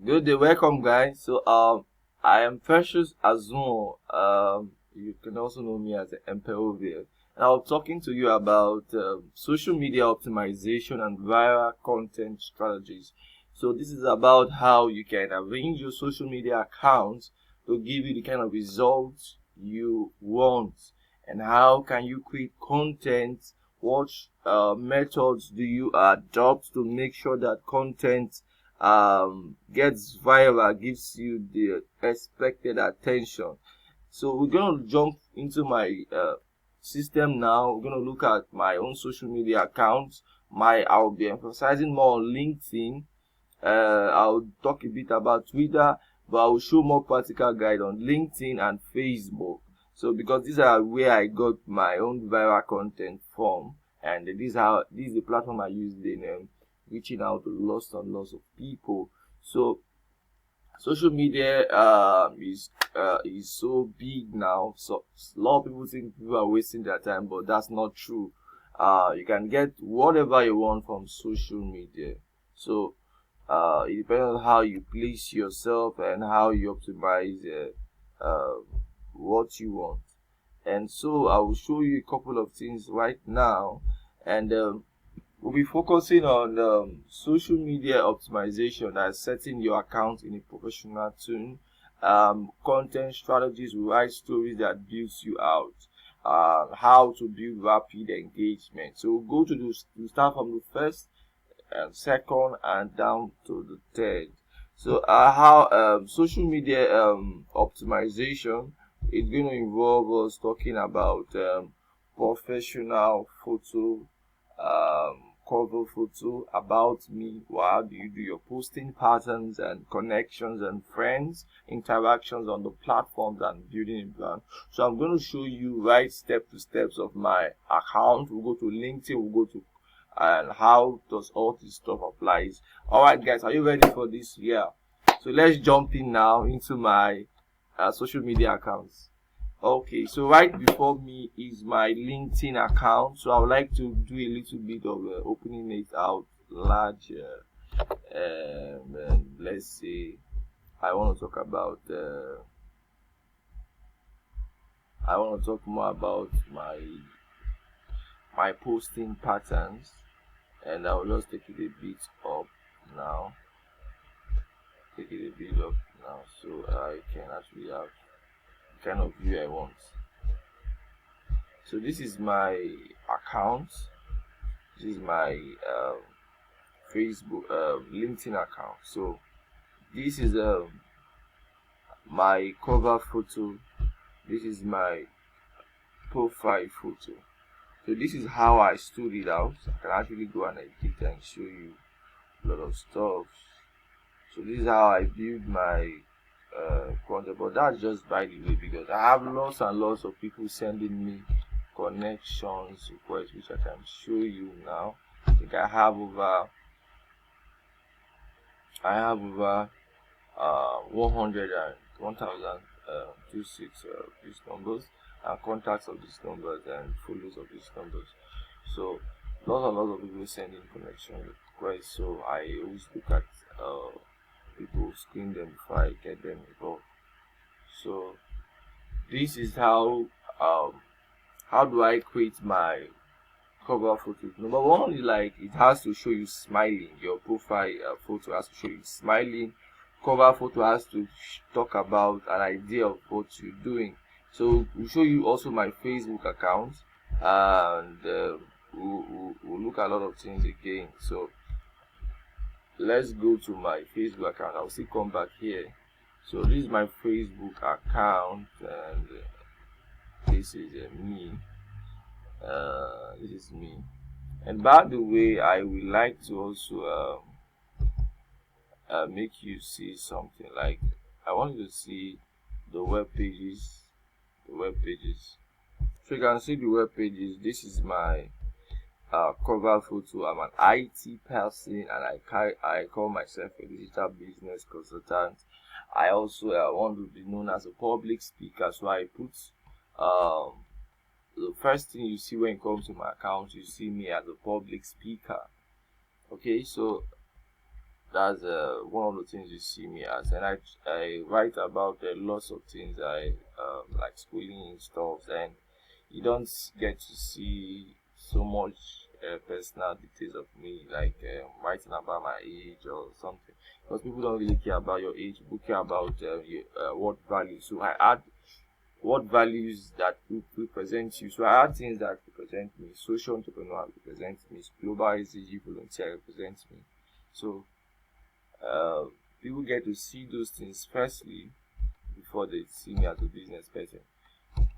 Good day, welcome guys. I am Precious Azumo. You can also know me as the Emperovia. And I'll be talking to you about social media optimization and viral content strategies. So this is about how you can arrange your social media accounts to give you the kind of results you want, and how can you create content. What methods do you adopt to make sure that content gets viral, gives you the expected attention. So we're gonna jump into my system now. We're gonna look at my own social media accounts. I'll be emphasizing more on LinkedIn. I'll talk a bit about Twitter, but I will show more practical guide on LinkedIn and Facebook. So because these are where I got my own viral content from, and this is the platform I use in reaching out to lots and lots of people. So social media is so big now. So a lot of people think people are wasting their time, but that's not true. You can get whatever you want from social media. So it depends on how you place yourself and how you optimize what you want. And so I will show you a couple of things right now, and we'll be focusing on social media optimization, that's setting your account in a professional tone, content strategies, write stories that builds you out, how to build rapid engagement. So we'll go to we start from the first and second and down to the third. So how social media optimization is going to involve us talking about professional photo, cover photo, about me, how do you do your posting patterns and connections and friends, interactions on the platforms and building a brand. So I'm going to show you right step to steps of my account. We'll go to LinkedIn, we'll go to and how does all this stuff applies. All right guys, are you ready for this? Yeah, so let's jump in now into my social media accounts. Okay, so right before me is my LinkedIn account. So I would like to do a little bit of opening it out larger. Let's say I want to talk about. I want to talk more about my posting patterns, and I will just take it a bit up now. Take it a bit up now, so I can actually have the kind of view I want. So this is my account. This is my Facebook, LinkedIn account. So this is my cover photo. This is my profile photo. So this is how I stood it out. I can actually go and edit and show you a lot of stuff. So this is how I build my content, but that's just by the way, because I have lots and lots of people sending me connections requests, which I can show you now. I think I have over 100 and 1026 these numbers, and contacts of these numbers and followers of these numbers. So lots and lots of people sending connection requests. So I always look at people, screen them before I get them involved. So this is how do I create my cover photos. Number one is like it has to show you smiling. Your profile photo has to show you smiling. Cover photo has to talk about an idea of what you're doing. So we'll show you also my Facebook account, and we'll look at a lot of things again. So let's go to my Facebook account. I'll still come back here. So this is my Facebook account, and this is me. This is me. And by the way, I would like to also make you see something. Like I want you to see the web pages. The web pages. So you can see the web pages. This is my cover photo. I'm an IT person, and I call myself a digital business consultant. I also want to be known as a public speaker, so I put the first thing you see when it comes to my account, you see me as a public speaker. Okay, so That's one of the things you see me as, and I write about lots of things. I like schooling and stuff, and you don't get to see so much personal details of me, like writing about my age or something, because people don't really care about your age. People care about what values. So I add what values that represent you. So I add things that represent me. Social entrepreneur represents me. Global SDG volunteer represents me. So uh, people get to see those things firstly before they see me as a business person.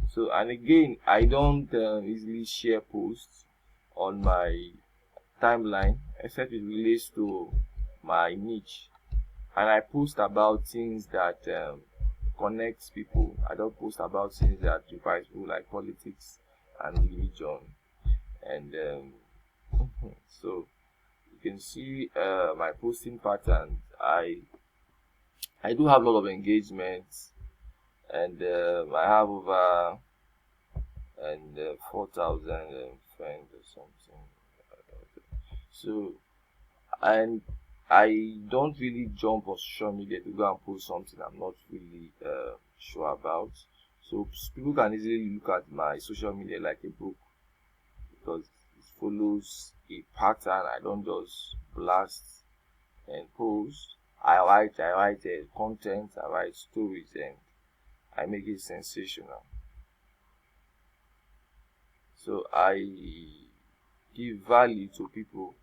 So, and again, I don't easily share posts on my timeline except it relates to my niche, and I post about things that connects people. I don't post about things that divide people, like politics and religion, and so you can see my posting pattern. I do have a lot of engagements, and I have over 4,000 friends or something. So, and I don't really jump on social media to go and post something I'm not really sure about. So people can easily look at my social media like a book, because it follows a pattern. I don't just blast and post. I write content, I write stories, and I make it sensational. So I give value to people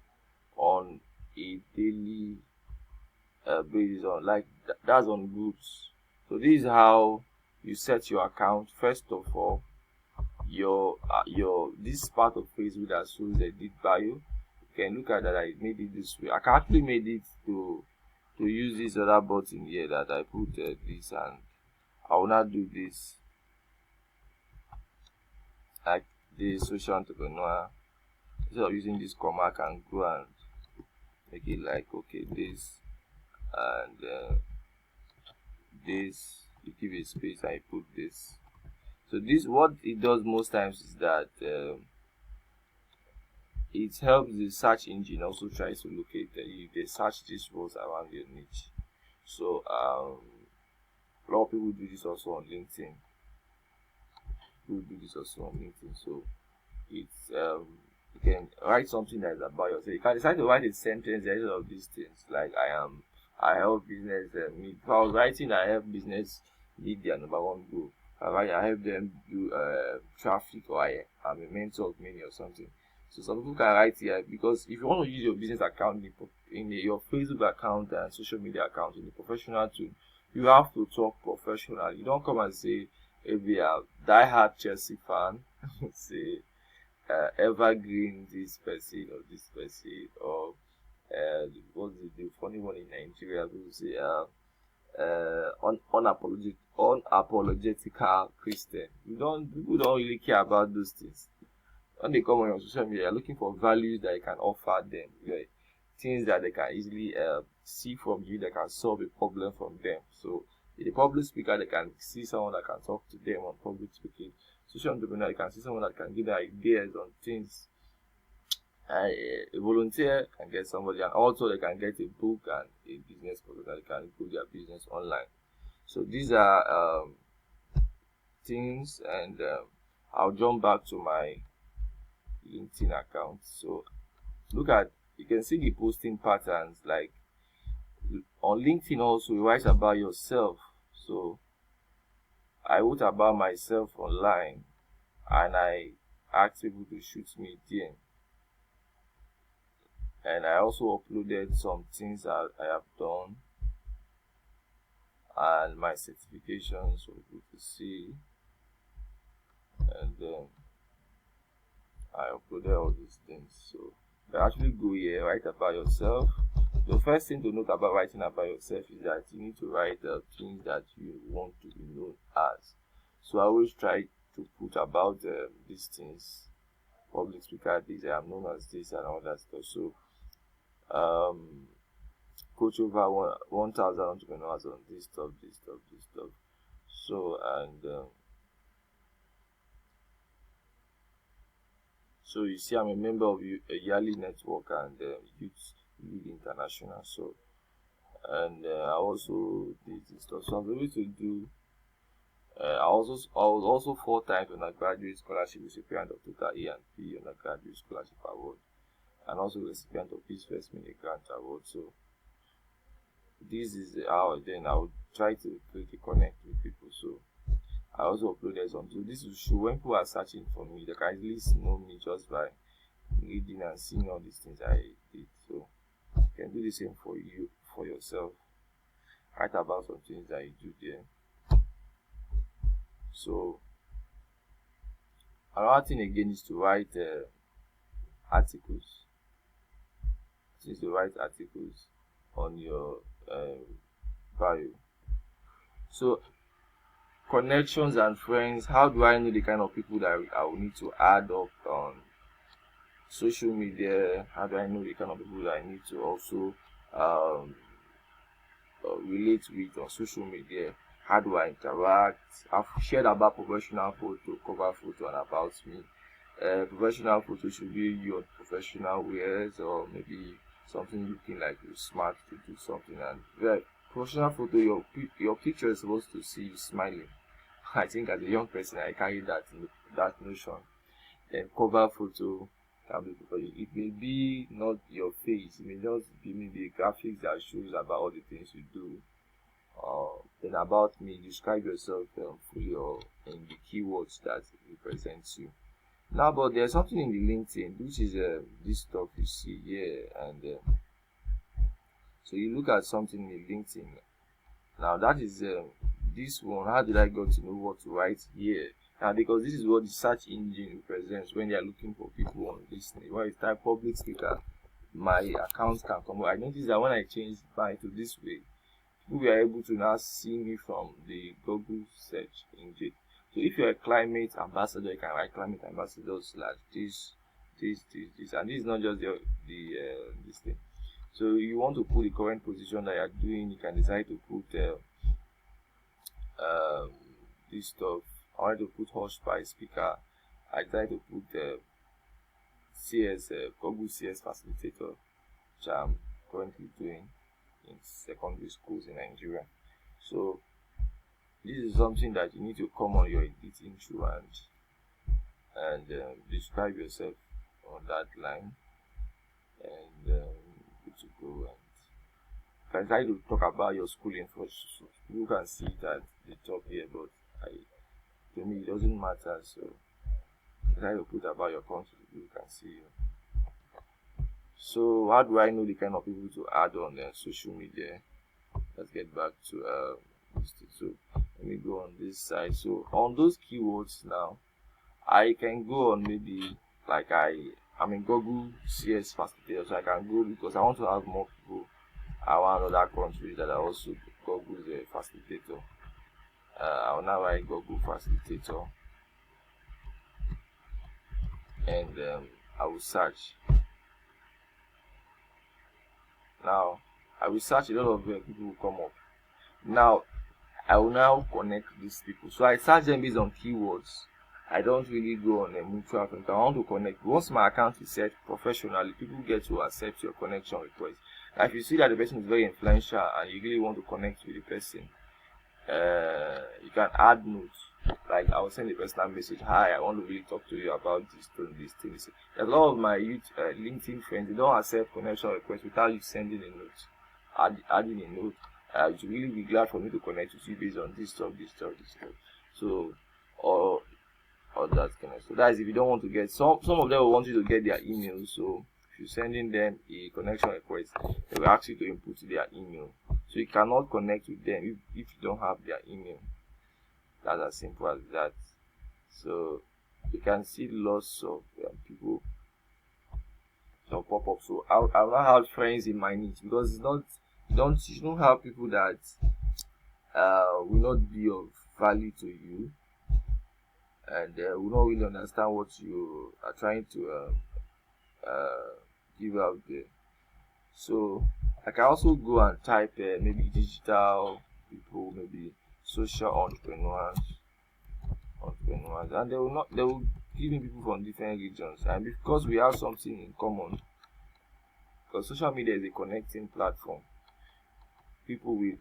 on a daily basis, on like that's on groups. So this is how you set your account. First of all, your this part of Facebook that shows the deep bio. You can look at that. I made it this way. I can actually made it to use this other button here that I put this, and I will not do this like the social entrepreneur. Instead of using this comma, I can go and make it like okay this, and this, you give a space and you put this. So this, what it does most times is that it helps the search engine also try to locate if they search these roles around your niche. So a lot of people do this also on LinkedIn. So it's you can write something that is about yourself. You can decide to write a sentence instead of these things, like I help business meet. If I was writing I help business meet their number one goal, I help them do traffic, or I'm a mentor of many or something. So some people can write here, because if you want to use your business account your Facebook account and social media account in the professional tool, you have to talk professional. You don't come and say, if you are die-hard Chelsea fan, say evergreen this person or this person, or what's the funny one in Nigeria? People say unapologetical Christian. People don't really care about those things. When they come on your social media, you're looking for values that you can offer them, like things that they can easily see from you, that can solve a problem from them. So, in the public speaker, they can see someone that can talk to them on public speaking. Social entrepreneur, you can see someone that can give them ideas on things. A volunteer can get somebody, and also they can get a book and a business product that can grow their business online. So these are things, and I'll jump back to my LinkedIn account. So you can see the posting patterns, like on LinkedIn also you write about yourself. So I wrote about myself online, and I asked people to shoot me there, and I also uploaded some things that I have done and my certifications for people to see, and then I uploaded all these things. So you actually go here, write about yourself. The first thing to note about writing about yourself is that you need to write the things that you want to be known as. So I always try to put about these things. Public speaker, this, I am known as this, and all that stuff. So coach over 1,000 entrepreneurs on this stuff. So, and so you see, I'm a member of a yearly network and Youth League International. So and I also did this stuff. So I was able to do. I was also 4 times undergraduate scholarship recipient of Total A and P undergraduate scholarship award, and also recipient of Peace First Mini Grant Award. So this is how then I would try to create a connect with people. So I also uploaded some. So this will show when people are searching for me, they can at least know me just by reading and seeing all these things I did. So you can do the same for you, for yourself. Write about some things that you do there. So another thing again is to write articles. Is to write articles on your bio. So connections and friends. How do I know the kind of people that I will need to add up on social media? How do I know the kind of people that I need to also relate with on social media? How do I interact? I've shared about professional photo, cover photo, and about me. Professional photo should be your professional wears, or maybe something looking like you're smart to do something. And professional photo, your picture is supposed to see you smiling. I think as a young person, I carry that notion. Then cover photo can be, it may be not your face, it may just be maybe graphics that shows about all the things you do. Then about me, describe yourself fully, or in the keywords that represents you. Now, but there's something in the LinkedIn, which is this stuff you see here, and so you look at something in LinkedIn. Now that is this one. How did I get to know what to write here? Now, because this is what the search engine represents when they are looking for people on listening. When I type public speaker, my account can come up. I noticed that when I changed mine to this way, people were able to now see me from the Google search engine. So if you're a climate ambassador, you can write climate ambassador slash this, and this is not just this thing. So you want to put the current position that you're doing, you can decide to put this stuff. I wanted to put horsepower speaker. I decided to put CS Google CS facilitator, which I'm currently doing in secondary schools in Nigeria. So this is something that you need to come on your editing through and describe yourself on that line, and good to go. And try to talk about your schooling first, so you can see that the top here, but to me it doesn't matter. So try to put about your country, you can see. So how do I know the kind of people to add on social media? Let's get back to this thing. So let me go on this side. So on those keywords now, I can go on maybe like I'm in Google CS facilitator, so I can go because I want to have more people around other countries that are also Google's facilitator. I'll now write Google facilitator, and I will search. Now I will search, a lot of people will come up. Now I will now connect these people. So I search them based on keywords. I don't really go on a mutual friend. I want to connect. Once my account is set professionally, people get to accept your connection request. Now, if you see that the person is very influential and you really want to connect with the person, you can add notes. Like I will send the person a message. Hi, I want to really talk to you about this thing. A lot of my LinkedIn friends, they don't accept connection requests without you sending a note, adding a note. You really be glad for me to connect with you based on this stuff. So, or that kind of stuff. That is if you don't want to get some of them will want you to get their email. So if you're sending them a connection request, they will ask you to input their email. So you cannot connect with them if you don't have their email. That's as simple as that. So you can see lots of people that pop up. So I'll not have friends in my niche because it's not you don't have people that will not be of value to you, and will not really understand what you are trying to give out there. So I can also go and type maybe digital people, maybe social entrepreneurs, and they will give me people from different regions, and because we have something in common, because social media is a connecting platform. people with